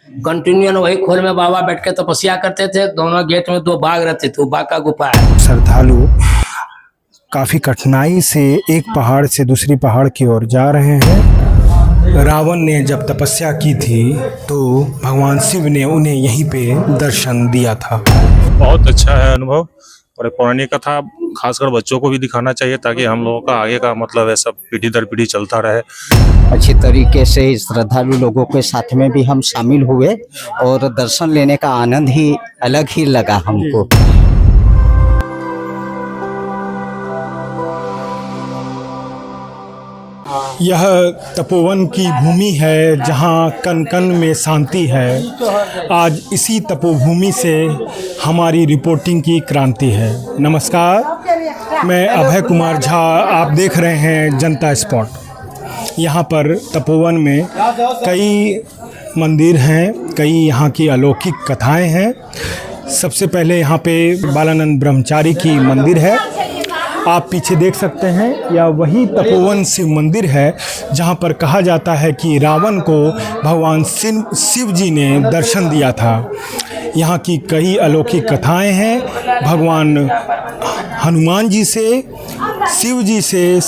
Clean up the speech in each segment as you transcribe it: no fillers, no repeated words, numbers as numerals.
Continue वही खोल में बाबा बैठ के तपस्या करते थे। दोनों गेट में 2 बाघ रहते थे, बाघ का गुफा है। श्रद्धालु काफी कठिनाई से एक पहाड़ से दूसरी पहाड़ की ओर जा रहे हैं। रावण ने जब तपस्या की थी तो भगवान शिव ने उन्हें यहीं पे दर्शन दिया था। बहुत अच्छा है अनुभव, और पौराणिक कथा खासकर बच्चों को भी दिखाना चाहिए ताकि हम लोगों का आगे का मतलब है सब पीढ़ी दर पीढ़ी चलता रहे। अच्छी तरीके से श्रद्धालु लोगों के साथ में भी हम शामिल हुए और दर्शन लेने का आनंद ही अलग ही लगा हमको। यह तपोवन की भूमि है जहाँ कण कण में शांति है। आज इसी तपोभूमि से हमारी रिपोर्टिंग की क्रांति है। नमस्कार, मैं अभय कुमार झा, आप देख रहे हैं जनता स्पॉट। यहाँ पर तपोवन में कई मंदिर हैं, कई यहाँ की अलौकिक कथाएं हैं। सबसे पहले यहाँ पे बालानंद ब्रह्मचारी की मंदिर है, आप पीछे देख सकते हैं। यह वही तपोवन शिव मंदिर है जहाँ पर कहा जाता है कि रावण को भगवान शिव जी ने दर्शन दिया था। यहाँ की कई अलौकिक कथाएं हैं। भगवान हनुमान जी से, शिव जी से,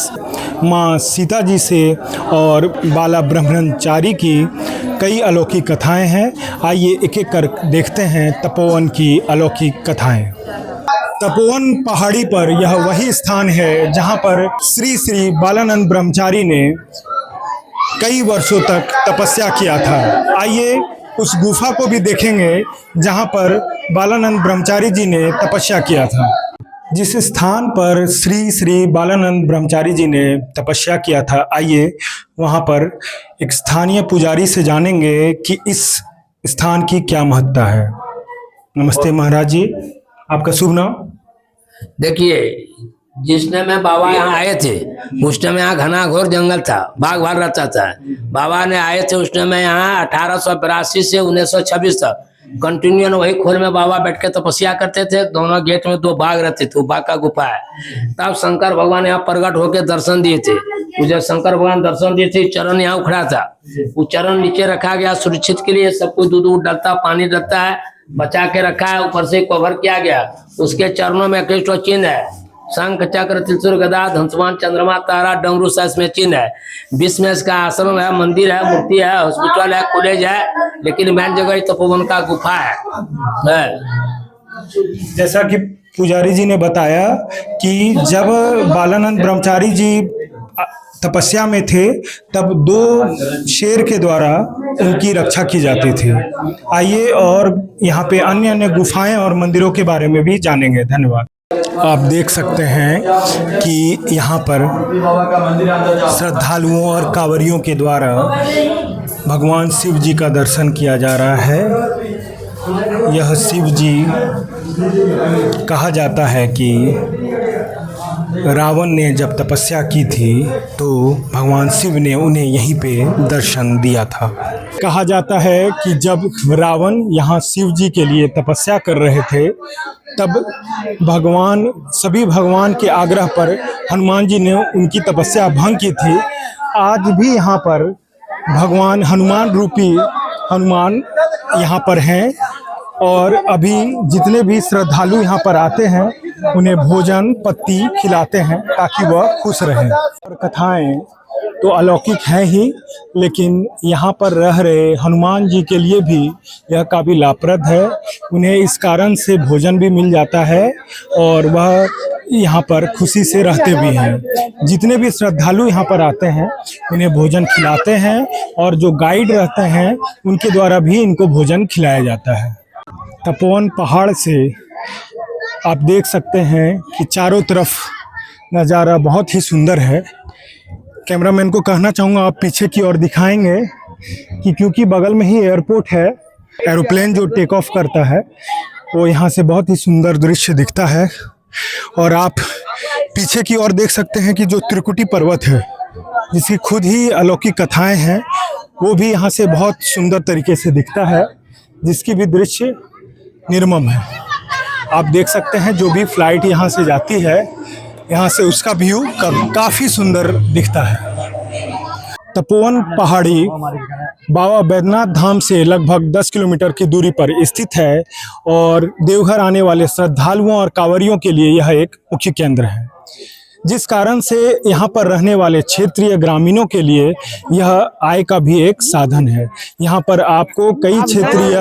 माँ सीता जी से और बाला ब्रह्मचारी की कई अलौकिक कथाएं हैं। आइए एक एक कर देखते हैं तपोवन की अलौकिक कथाएं। तपोवन पहाड़ी पर यह वही स्थान है जहां पर श्री श्री बालानंद ब्रह्मचारी ने कई वर्षों तक तपस्या किया था। आइए उस गुफा को भी देखेंगे जहां पर बालानंद ब्रह्मचारी जी ने तपस्या किया था। जिस स्थान पर श्री श्री बालानंद ब्रह्मचारी जी ने तपस्या किया था, आइए वहां पर एक स्थानीय पुजारी से जानेंगे कि इस स्थान की क्या महत्ता है। नमस्ते महाराज जी, आपका शुभ नाम? देखिए, जिस टाइम में बाबा यहाँ आए थे उस टाइम यहाँ घना घोर जंगल था, बाघ भाग रहता था। बाबा ने आए थे उस टाइम में यहाँ 1882 से 1926 तक कंटिन्यू वही खोल में बाबा बैठ के तपस्या करते थे। दोनों गेट में 2 बाघ रहते थे, बाघ का गुफा है। तब शंकर भगवान यहाँ प्रकट होकर दर्शन दिए थे। जब शंकर भगवान दर्शन दिए थे, चरण यहाँ उखड़ा था, वो चरण नीचे रखा गया सुरक्षित के लिए। सब कुछ दूध डलता, पानी डलता है, बचा के रखा है, ऊपर से कवर किया गया। उसके चरणों में 21 चिन्ह है, शंख चक्र त्रिशूल गदा धनुष्मान चंद्रमा तारा डमरू सा इसमें चिन्ह है। बीच में इसका आश्रम है, मंदिर है, मूर्ति है, हॉस्पिटल है, कॉलेज है, लेकिन मेन जगह तपोवन का गुफा है। जैसा कि पुजारी जी ने बताया कि जब बालानंद ब्रह्मचारी जी तपस्या में थे तब 2 शेर के द्वारा उनकी रक्षा की जाती थी। आइए और यहाँ पे अन्य अन्य गुफाएं और मंदिरों के बारे में भी जानेंगे। धन्यवाद। आप देख सकते हैं कि यहाँ पर श्रद्धालुओं और कांवरियों के द्वारा भगवान शिव जी का दर्शन किया जा रहा है। यह शिव जी कहा जाता है कि रावण ने जब तपस्या की थी तो भगवान शिव ने उन्हें यहीं पे दर्शन दिया था। कहा जाता है कि जब रावण यहाँ शिव जी के लिए तपस्या कर रहे थे तब सभी भगवान के आग्रह पर हनुमान जी ने उनकी तपस्या भंग की थी। आज भी यहाँ पर भगवान हनुमान रूपी हनुमान यहाँ पर हैं और अभी जितने भी श्रद्धालु यहाँ पर आते हैं उन्हें भोजन पत्ती खिलाते हैं ताकि वह खुश रहें। और कथाएं तो अलौकिक हैं ही, लेकिन यहाँ पर रह रहे हनुमान जी के लिए भी यह काफ़ी लाभप्रद है। उन्हें इस कारण से भोजन भी मिल जाता है और वह यहाँ पर खुशी से रहते भी हैं। जितने भी श्रद्धालु यहाँ पर आते हैं उन्हें भोजन खिलाते हैं और जो गाइड रहते हैं उनके द्वारा भी इनको भोजन खिलाया जाता है। तपोवन पहाड़ से आप देख सकते हैं कि चारों तरफ नज़ारा बहुत ही सुंदर है। कैमरामैन को कहना चाहूँगा आप पीछे की ओर दिखाएंगे कि क्योंकि बगल में ही एयरपोर्ट है, एरोप्लेन जो टेक ऑफ करता है वो यहाँ से बहुत ही सुंदर दृश्य दिखता है। और आप पीछे की ओर देख सकते हैं कि जो त्रिकुटी पर्वत है जिसकी खुद ही अलौकिक कथाएं हैं वो भी यहाँ से बहुत सुंदर तरीके से दिखता है, जिसकी भी दृश्य निर्मम है। आप देख सकते हैं जो भी फ्लाइट यहाँ से जाती है यहाँ से उसका व्यू काफ़ी सुंदर दिखता है। तपोवन पहाड़ी बाबा बैद्यनाथ धाम से लगभग 10 किलोमीटर की दूरी पर स्थित है और देवघर आने वाले श्रद्धालुओं और कांवरियों के लिए यह एक मुख्य केंद्र है, जिस कारण से यहाँ पर रहने वाले क्षेत्रीय ग्रामीणों के लिए यह आय का भी एक साधन है। यहाँ पर आपको कई क्षेत्रीय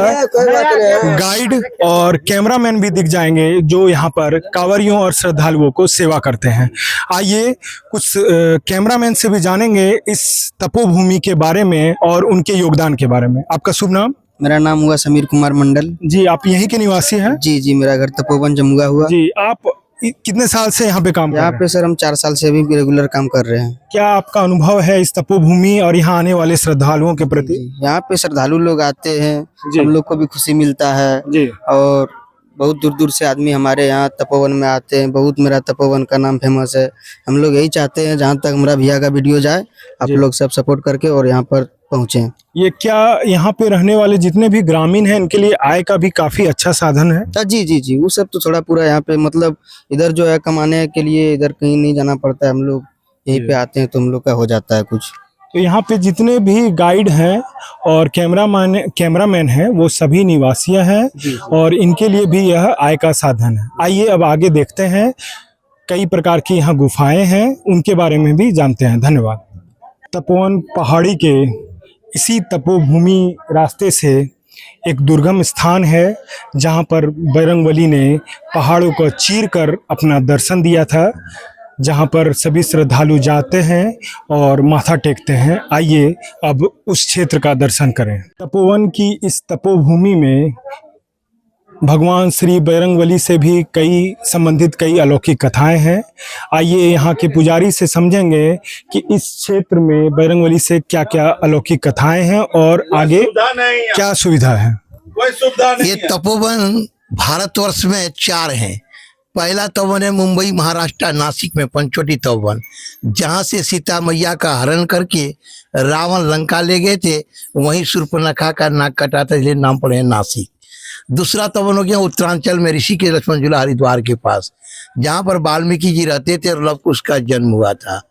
गाइड और कैमरामैन भी दिख जाएंगे जो यहाँ पर कांवरियों और श्रद्धालुओं को सेवा करते हैं। आइए कुछ कैमरामैन से भी जानेंगे इस तपोभूमि के बारे में और उनके योगदान के बारे में। आपका शुभ नाम? मेरा नाम हुआ समीर कुमार मंडल। जी, आप यहीं के निवासी हैं? जी जी, मेरा घर तपोवन जमुआ हुआ। जी, आप कितने साल से यहाँ पे काम कर रहे यहाँ हैं? पे सर हम 4 साल से अभी रेगुलर काम कर रहे हैं। क्या आपका अनुभव है इस तपोभूमि और यहाँ आने वाले श्रद्धालुओं के प्रति? यहाँ पे श्रद्धालु लोग आते हैं, जी। हम लोग को भी खुशी मिलता है जी। और बहुत दूर दूर से आदमी हमारे यहाँ तपोवन में आते हैं। बहुत मेरा तपोवन का नाम फेमस है। हम लोग यही चाहते हैं जहाँ तक हमारा भैया का वीडियो जाए, आप लोग सब सपोर्ट करके और यहाँ पर पहुँचे। ये क्या यहाँ पे रहने वाले जितने भी ग्रामीण हैं इनके लिए आय का भी काफी अच्छा साधन है? जी जी जी, वो सब तो थोड़ा पूरा यहाँ पे मतलब इधर जो है कमाने के लिए इधर कहीं नहीं जाना पड़ता है, हम लोग यहीं पे आते हैं तो हम लोग का हो जाता है कुछ। तो यहाँ पे जितने भी गाइड हैं और कैमरामैन हैं वो सभी निवासियां हैं और इनके लिए भी यह आय का साधन है। आइए अब आगे देखते हैं, कई प्रकार की यहाँ गुफाएं हैं, उनके बारे में भी जानते हैं। धन्यवाद। तपोवन पहाड़ी के इसी तपोभूमि रास्ते से एक दुर्गम स्थान है जहाँ पर बजरंगबली ने पहाड़ों को चीर कर अपना दर्शन दिया था, जहाँ पर सभी श्रद्धालु जाते हैं और माथा टेकते हैं। आइए अब उस क्षेत्र का दर्शन करें। तपोवन की इस तपोभूमि में भगवान श्री बजरंगबली से भी संबंधित कई अलौकिक कथाएं हैं। आइए यहाँ के पुजारी से समझेंगे कि इस क्षेत्र में बजरंगबली से क्या क्या अलौकिक कथाएं हैं और आगे क्या सुविधा है। ये तपोवन भारतवर्ष में 4 हैं। पहला तपोवन है मुंबई महाराष्ट्र नासिक में पंचवटी तपोवन, जहाँ से सीता मैया का हरण करके रावण लंका ले गए थे, वहीं शूर्पणखा का नाक कटा था, इसलिए नाम पड़े हैं नासिक। दूसरा तपोवन हो गया उत्तरांचल में ऋषिकेश लक्ष्मण झूला हरिद्वार के पास, जहाँ पर वाल्मीकि जी रहते थे और लव कुश का जन्म हुआ था।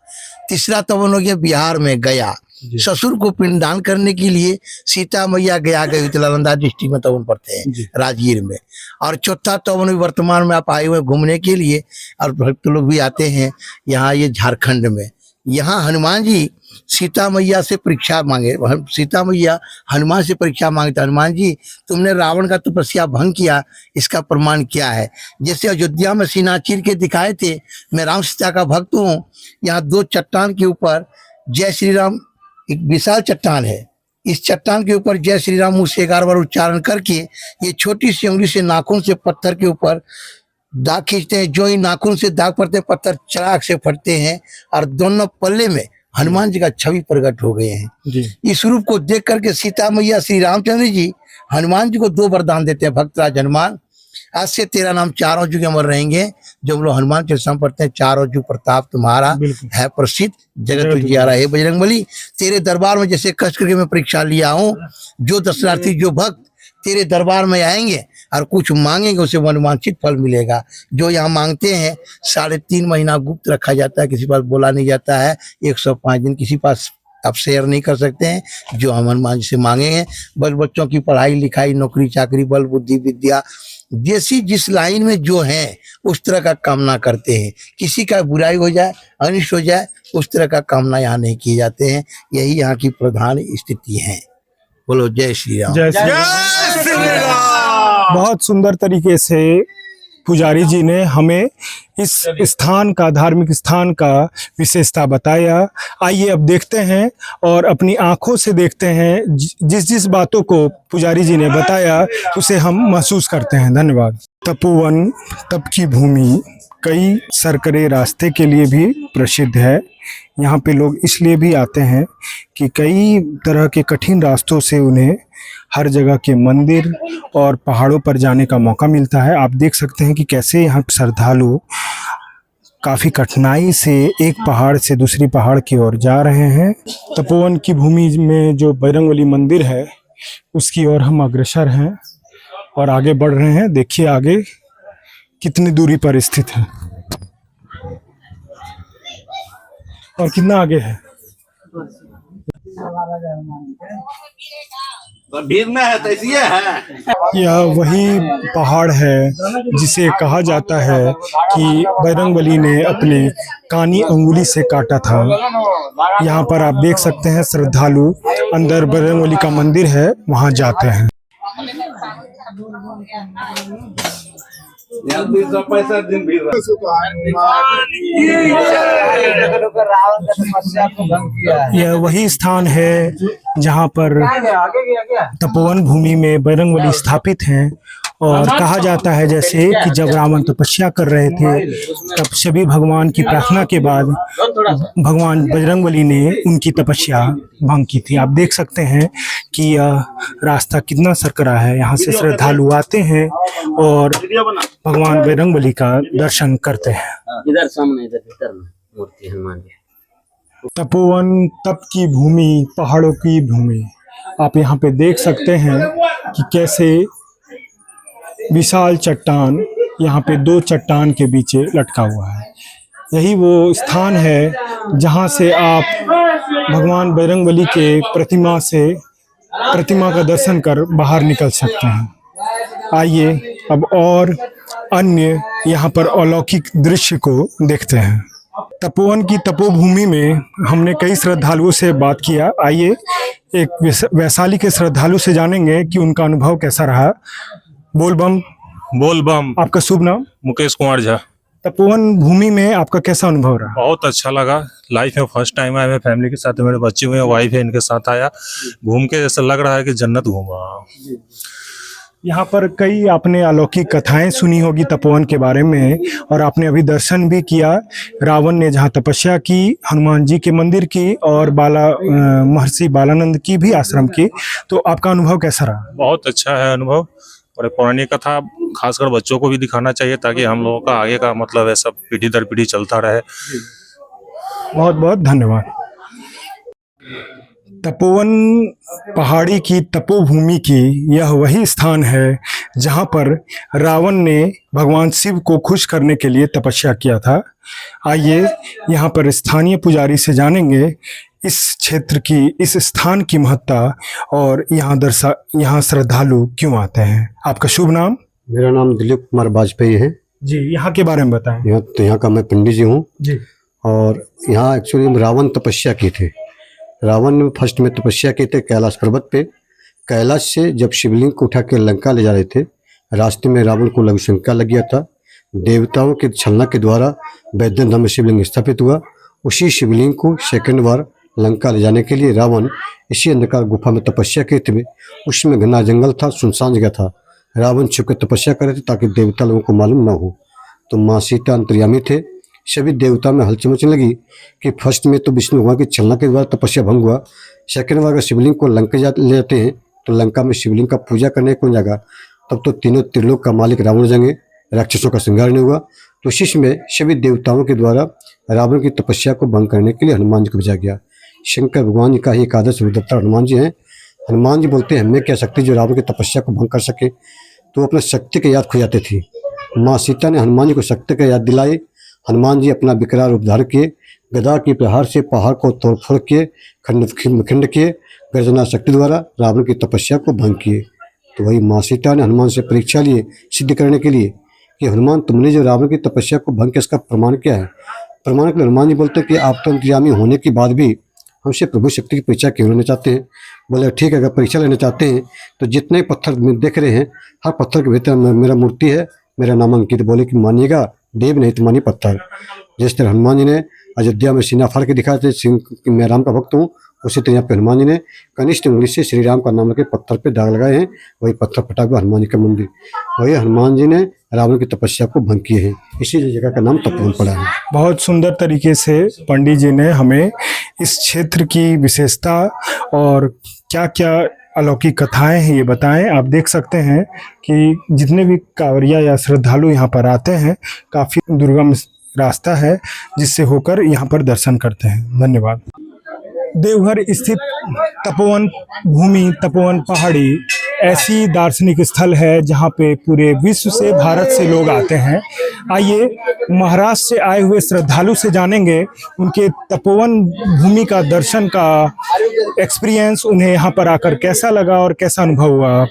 तीसरा तपोवन हो गया बिहार में गया, ससुर को पिंडदान करने के लिए सीता मैया गया गई थी, नालंदा डिस्ट्रिक्ट में तपोवन पड़ते हैं राजगीर में। और चौथा तपोवन वर्तमान में आप आए हुए घूमने के लिए और भक्त लोग भी आते हैं यहाँ, ये झारखंड में। यहाँ हनुमान जी सीता मैया से परीक्षा मांगे, सीता मैया हनुमान से परीक्षा मांगे, हनुमान जी तुमने रावण का तपस्या भंग किया, इसका प्रमाण क्या है? जैसे अयोध्या में सीना चीर के दिखाए थे, मैं राम सीता का भक्त हूँ। यहाँ 2 चट्टान के ऊपर जय श्री राम, एक विशाल चट्टान है, इस चट्टान के ऊपर जय श्री राम मुँह से 11 बार उच्चारण करके ये छोटी सी उंगली से नाखून से पत्थर के ऊपर दाग खींचते हैं। जो ही नाखून से दाग पड़ते हैं, पत्थर चराग से फटते हैं और दोनों पल्ले में हनुमान जी का छवि प्रकट हो गए हैं। इस रूप को देख करके सीता मैया श्री रामचंद्र जी हनुमान जी को 2 वरदान देते हैं, भक्तराज हनुमान आज से तेरा नाम 4 युग अमर रहेंगे। जो हम लोग हनुमान चरितम पढ़ते हैं, 4 युग प्रताप तुम्हारा है प्रसिद्ध, जगत उजियारा है बजरंगबली। तेरे दरबार में जैसे कष्ट करके मैं परीक्षा लिया हूँ, जो दशरथी जो भक्त तेरे दरबार में आएंगे और कुछ मांगेंगे उसे मनवांछित फल मिलेगा। जो यहाँ मांगते हैं 3.5 महीना गुप्त रखा जाता है, किसी पास बोला नहीं जाता है। 105 दिन किसी पास आप शेयर नहीं कर सकते हैं। जो हम हनुमान जी से मांगेंगे, बल बच्चों की पढ़ाई लिखाई, नौकरी चाकरी, बल बुद्धि विद्या, जैसी जिस लाइन में जो है उस तरह का कामना करते हैं। किसी का बुराई हो जाए, अनिष्ट हो जाए, उस तरह का कामना यहाँ नहीं किए जाते हैं। यही यहाँ की प्रधान स्थिति है। बोलो जय श्री राम। जय श्री राम। बहुत सुंदर तरीके से पुजारी जी ने हमें इस स्थान का, धार्मिक स्थान का विशेषता बताया। आइए अब देखते हैं और अपनी आंखों से देखते हैं जिस जिस बातों को पुजारी जी ने बताया उसे हम महसूस करते हैं। धन्यवाद। तपोवन, तप की भूमि, कई सरकरे रास्ते के लिए भी प्रसिद्ध है। यहाँ पे लोग इसलिए भी आते हैं कि कई तरह के कठिन रास्तों से उन्हें हर जगह के मंदिर और पहाड़ों पर जाने का मौका मिलता है। आप देख सकते हैं कि कैसे यहाँ श्रद्धालु काफ़ी कठिनाई से एक पहाड़ से दूसरी पहाड़ की ओर जा रहे हैं। तपोवन की भूमि में जो बजरंगबली मंदिर है उसकी ओर हम अग्रसर हैं और आगे बढ़ रहे हैं। देखिए आगे कितनी दूरी पर स्थित है और कितना आगे है। यह वही पहाड़ है जिसे कहा जाता है कि बजरंगबली ने अपने कानी अंगुली से काटा था। यहाँ पर आप देख सकते हैं श्रद्धालु अंदर बजरंगबली का मंदिर है, वहाँ जाते हैं। यह वही स्थान है जहाँ पर तपोवन भूमि में बजरंगबली स्थापित हैं और कहा जाता है जैसे कि जब रावण तपस्या कर रहे थे तब सभी भगवान की प्रार्थना के बाद भगवान बजरंगबली ने उनकी तपस्या भंग की थी। आप देख सकते हैं कि यह रास्ता कितना सकरा है। यहाँ से श्रद्धालु आते हैं और भगवान बजरंगबली का दर्शन करते हैं। इधर सामने इधर भीतर में मूर्ति हनुमान जी। तपोवन तप की भूमि, पहाड़ों की भूमि। आप यहाँ पे देख सकते हैं कि कैसे विशाल चट्टान, यहाँ पे दो चट्टान के बीच लटका हुआ है। यही वो स्थान है जहाँ से आप भगवान बजरंगबली के प्रतिमा का दर्शन कर बाहर निकल सकते हैं। आइए अब और अन्य यहाँ पर अलौकिक दृश्य को देखते हैं। तपोवन की तपोभूमि में हमने कई श्रद्धालुओं से बात किया। आइए एक वैशाली के श्रद्धालु से जानेंगे कि उनका अनुभव कैसा रहा। बोल बम। आपका शुभ नाम? मुकेश कुमार झा। तपोवन भूमि में आपका कैसा अनुभव रहा? बहुत अच्छा लगा। लाइफ में फर्स्ट टाइम आया मैं फैमिली के साथ, मेरे बच्चे हुए, वाइफ है, इनके साथ आया। घूम के जैसा लग रहा है कि जन्नत घूमा। यहाँ पर कई आपने अलौकिक कथाएं सुनी होगी तपोवन के बारे में और आपने अभी दर्शन भी किया। रावण ने जहाँ तपस्या की, हनुमान जी के मंदिर की और महर्षि बालानंद की भी आश्रम की, तो आपका अनुभव कैसा रहा? बहुत अच्छा है अनुभव। और पौराणिक कथा खासकर बच्चों को भी दिखाना चाहिए ताकि हम लोगों का आगे का मतलब है सब पीढ़ी दर पीढ़ी चलता रहे। बहुत बहुत धन्यवाद। तपोवन पहाड़ी की तपोभूमि की यह वही स्थान है जहाँ पर रावण ने भगवान शिव को खुश करने के लिए तपस्या किया था। आइए यहाँ पर स्थानीय पुजारी से जानेंगे इस क्षेत्र की, इस स्थान की महत्ता और यहाँ श्रद्धालु क्यों आते हैं। आपका शुभ नाम? मेरा नाम दिलीप कुमार वाजपेयी है जी। यहाँ के बारे में बताएं। यहाँ का मैं पंडित जी हूँ जी। और यहाँ एक्चुअली रावण तपस्या की थी। रावण ने फर्स्ट में तपस्या की थी कैलाश पर्वत पे। कैलाश से जब शिवलिंग को उठा के लंका ले जा रहे थे, रास्ते में रावण को लघु शंका लग गया था। देवताओं की छलना के द्वारा वैद्यनाथ धाम में शिवलिंग स्थापित हुआ। उसी शिवलिंग को सेकंड बार लंका ले जाने के लिए रावण इसी अंधकार गुफा में तपस्या किए थे। उसमें घना जंगल था, सुनसान जगह था। रावण छुप के तपस्या कर रहे थे ताकि देवता लोगों को मालूम न हो। तो माँ सीता अंतर्यामी थे। सभी देवता में हलचल मचने लगी कि फर्स्ट में तो विष्णु भगवान की छलना के द्वारा तपस्या भंग हुआ, सेकंड बार अगर शिवलिंग को लंका ले जाते हैं तो लंका में शिवलिंग का पूजा करने कौन जाएगा। तब तो तीनों त्रिलोक का मालिक रावण जाएंगे, राक्षसों का श्रृंगार नहीं हुआ। तो इसी में सभी देवताओं के द्वारा रावण की तपस्या को भंग करने के लिए हनुमान जी को भेजा गया। शंकर भगवान जी का ही एक आदर्श विद्वता हनुमान जी हैं। हनुमान जी बोलते हैं हमें क्या शक्ति जो रावण की तपस्या को भंग कर सके। तो अपने शक्ति की याद खो जाती थी। माँ सीता ने हनुमान जी को शक्ति की याद दिलाई। हनुमान जी अपना विकराल रूप धारण किए, गदा के प्रहार से पहाड़ को तोड़फोड़ किए, खंड किए, गर्जना शक्ति द्वारा रावण की तपस्या को भंग किए। तो वही माँ सीता ने हनुमान से परीक्षा लिए सिद्ध करने के लिए कि हनुमान तुमने जो रावण की तपस्या को भंग किया इसका प्रमाण क्या है। प्रमाण के लिए हनुमान जी बोलते कि आप तो अंतर्यामी होने के बाद भी हमसे प्रभु शक्ति की परीक्षा क्यों लेना चाहते हैं। बोले ठीक है, अगर परीक्षा लेना चाहते हैं तो जितने पत्थर देख रहे हैं हर पत्थर के भीतर मेरा मूर्ति है, मेरा नाम अंकित। बोले कि मानिएगा देव नहीं तो मानिए पत्थर। जिस तरह हनुमान जी ने अयोध्या में सीना फाड़ के दिखाया थे मैं राम का भक्त हूँ, उसी तरह यहाँ पे हनुमान जी ने कनिष्ठ उंगली से श्री राम का नाम लेके पत्थर पे दाग लगाए हैं। वही पत्थर फटा हुआ हनुमान जी का मंदिर, वही हनुमान जी ने रावण की तपस्या को भंग किए हैं। इसी जगह का नाम तपोवन पड़ा है। बहुत सुंदर तरीके से पंडित जी ने हमें इस क्षेत्र की विशेषता और क्या क्या अलौकिक कथाएं हैं ये बताएं। आप देख सकते हैं कि जितने भी कांवरिया या श्रद्धालु यहाँ पर आते हैं, काफ़ी दुर्गम रास्ता है जिससे होकर यहाँ पर दर्शन करते हैं। धन्यवाद। देवघर स्थित तपोवन भूमि, तपोवन पहाड़ी ऐसी दार्शनिक स्थल है जहाँ पे पूरे विश्व से, भारत से लोग आते हैं। आइए महाराष्ट्र से आए हुए श्रद्धालु से जानेंगे उनके तपोवन भूमि का दर्शन का एक्सपीरियंस, उन्हें यहाँ पर आकर कैसा लगा और कैसा अनुभव हुआ।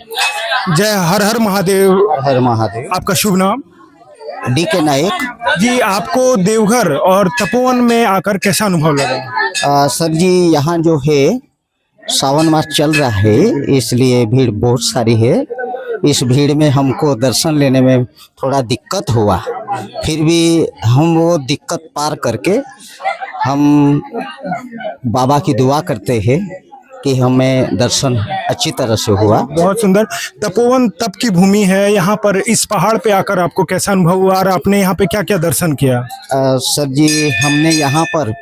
जय हर हर महादेव। हर महादेव। आपका शुभ नाम? DK नायक। जी, आपको देवघर और तपोवन में आकर कैसा अनुभव लगा? सर जी, यहाँ जो है सावन मास चल रहा है, इसलिए भीड़ बहुत सारी है। इस भीड़ में हमको दर्शन लेने में थोड़ा दिक्कत हुआ, फिर भी हम वो दिक्कत पार करके हम बाबा की दुआ करते हैं कि हमें दर्शन अच्छी तरह से हुआ। बहुत सुंदर। तपोवन तप की भूमि है, यहाँ पर इस पहाड़ पे आकर आपको कैसा अनुभव हुआ और आपने यहाँ पे क्या क्या दर्शन किया? सर जी, हमने यहाँ पर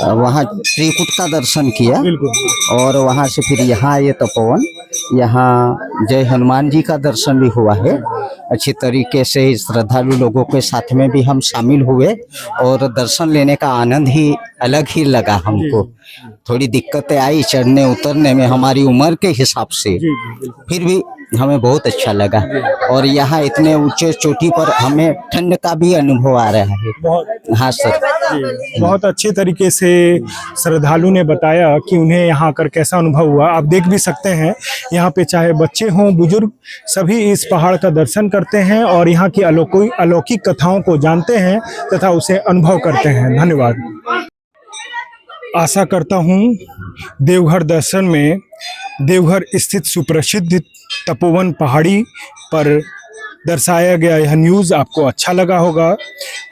वहाँ त्रिकुट का दर्शन किया, बिल्कुल। और वहाँ से फिर यहाँ आए तपोवन। यहाँ जय हनुमान जी का दर्शन भी हुआ है अच्छी तरीके से। श्रद्धालु लोगों के साथ में भी हम शामिल हुए और दर्शन लेने का आनंद ही अलग ही लगा हमको। थोड़ी दिक्कतें आई चढ़ने उतरने में हमारी उम्र के हिसाब से, फिर भी हमें बहुत अच्छा लगा। और यहाँ इतने ऊंचे चोटी पर हमें ठंड का भी अनुभव आ रहा है। हाँ सर, बहुत अच्छे तरीके से श्रद्धालु ने बताया कि उन्हें यहाँ आकर कैसा अनुभव हुआ। आप देख भी सकते हैं यहाँ पे चाहे बच्चे हों बुजुर्ग, सभी इस पहाड़ का दर्शन करते हैं और यहाँ की अलौकिक कथाओं को जानते हैं तथा उसे अनुभव करते हैं। धन्यवाद। आशा करता हूँ देवघर दर्शन में देवघर स्थित सुप्रसिद्ध तपोवन पहाड़ी पर दर्शाया गया यह न्यूज़ आपको अच्छा लगा होगा।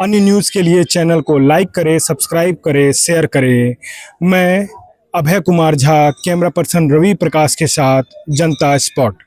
अन्य न्यूज़ के लिए चैनल को लाइक करें, सब्सक्राइब करें, शेयर करें। मैं अभय कुमार झा, कैमरा पर्सन रवि प्रकाश के साथ जनता स्पॉट।